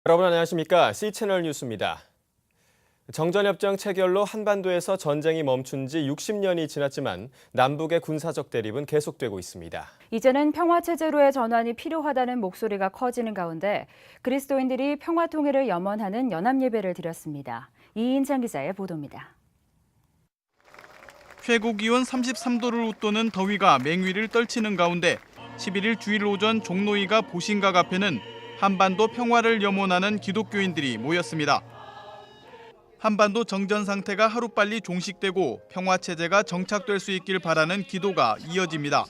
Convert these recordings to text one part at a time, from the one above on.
여러분 안녕하십니까? C채널 뉴스입니다. 정전협정 체결로 한반도에서 전쟁이 멈춘 지 60년이 지났지만 남북의 군사적 대립은 계속되고 있습니다. 이제는 평화체제로의 전환이 필요하다는 목소리가 커지는 가운데 그리스도인들이 평화통일을 염원하는 연합예배를 드렸습니다. 이인창 기자의 보도입니다. 최고 기온 33도를 웃도는 더위가 맹위를 떨치는 가운데 11일 주일 오전 종로이가 보신각 앞에는 한반도 평화를 염원하는 기독교인들이 모였습니다. 한반도 정전 상태가 하루빨리 종식되고 평화체제가 정착될 수 있길 바라는 기도가 이어집니다.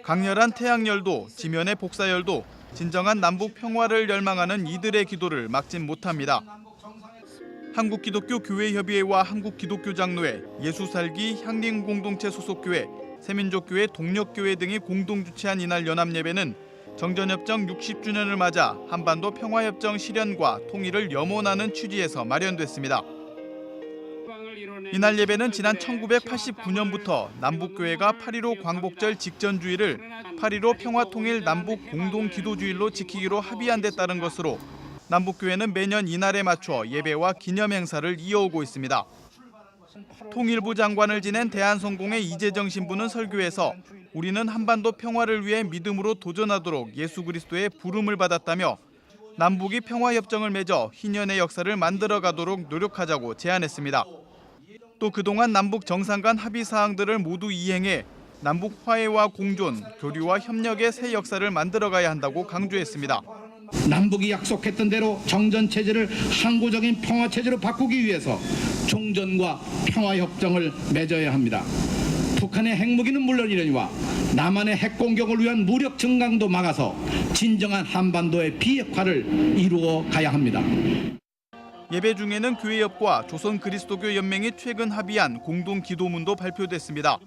강렬한 태양열도 지면의 복사열도 진정한 남북 평화를 열망하는 이들의 기도를 막진 못합니다. 한국기독교교회협의회와 한국기독교장로회, 예수살기 향림공동체 소속교회, 새민족교회 동력교회 등이 공동 주최한 이날 연합예배는 정전협정 60주년을 맞아 한반도 평화협정 실현과 통일을 염원하는 취지에서 마련됐습니다. 이날 예배는 지난 1989년부터 남북교회가 8.15 광복절 직전 주일을 8.15 평화통일 남북 공동기도주일로 지키기로 합의한 데 따른 것으로 남북교회는 매년 이날에 맞춰 예배와 기념 행사를 이어오고 있습니다. 통일부 장관을 지낸 대한성공회 이재정 신부는 설교에서 우리는 한반도 평화를 위해 믿음으로 도전하도록 예수 그리스도의 부름을 받았다며 남북이 평화협정을 맺어 희년의 역사를 만들어가도록 노력하자고 제안했습니다. 또 그동안 남북 정상 간 합의 사항들을 모두 이행해 남북 화해와 공존, 교류와 협력의 새 역사를 만들어가야 한다고 강조했습니다. 남북이 약속했던 대로 정전체제를 항구적인 평화체제로 바꾸기 위해서 종전과 평화협정을 맺어야 합니다. 북한의 핵무기는 물론이려니와 남한의 핵공격을 위한 무력 증강도 막아서 진정한 한반도의 비핵화를 이루어 가야 합니다. 예배 중에는 교회협과 조선그리스도교 연맹이 최근 합의한 공동 기도문도 발표됐습니다.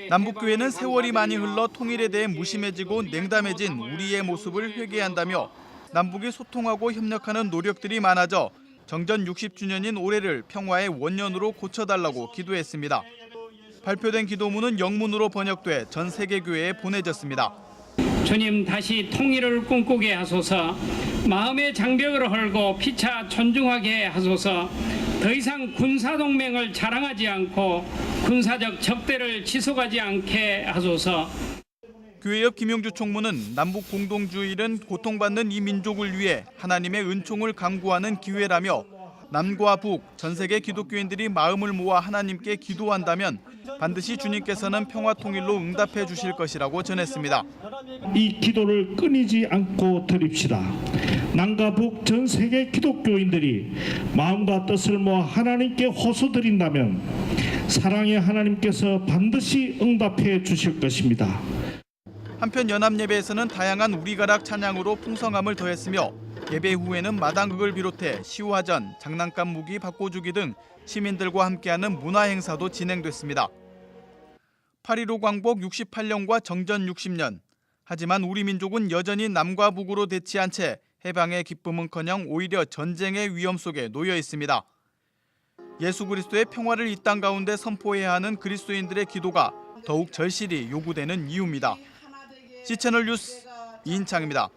남북교회는 세월이 많이 흘러 통일에 대해 무심해지고 냉담해진 우리의 모습을 회개한다며 남북이 소통하고 협력하는 노력들이 많아져 정전 60주년인 올해를 평화의 원년으로 고쳐달라고 기도했습니다. 발표된 기도문은 영문으로 번역돼 전 세계 교회에 보내졌습니다. 주님 다시 통일을 꿈꾸게 하소서. 마음의 장벽을 헐고 피차 존중하게 하소서. 더 이상 군사동맹을 자랑하지 않고 군사적 적대를 지속하지 않게 하소서. 교회협 김용주 총무는 남북 공동주일은 고통받는 이 민족을 위해 하나님의 은총을 강구하는 기회라며 남과 북, 전 세계 기독교인들이 마음을 모아 하나님께 기도한다면 반드시 주님께서는 평화통일로 응답해 주실 것이라고 전했습니다. 이 기도를 끊이지 않고 드립시다. 남과 북 전 세계 기독교인들이 마음과 뜻을 모아 하나님께 호소드린다면 사랑의 하나님께서 반드시 응답해 주실 것입니다. 한편 연합예배에서는 다양한 우리가락 찬양으로 풍성함을 더했으며 예배 후에는 마당극을 비롯해 시화전, 장난감 무기 바꿔주기 등 시민들과 함께하는 문화행사도 진행됐습니다. 8.15 광복 68년과 정전 60년. 하지만 우리 민족은 여전히 남과 북으로 대치한 채 해방의 기쁨은커녕 오히려 전쟁의 위험 속에 놓여 있습니다. 예수 그리스도의 평화를 이 땅 가운데 선포해야 하는 그리스도인들의 기도가 더욱 절실히 요구되는 이유입니다. C채널 뉴스 이인창입니다.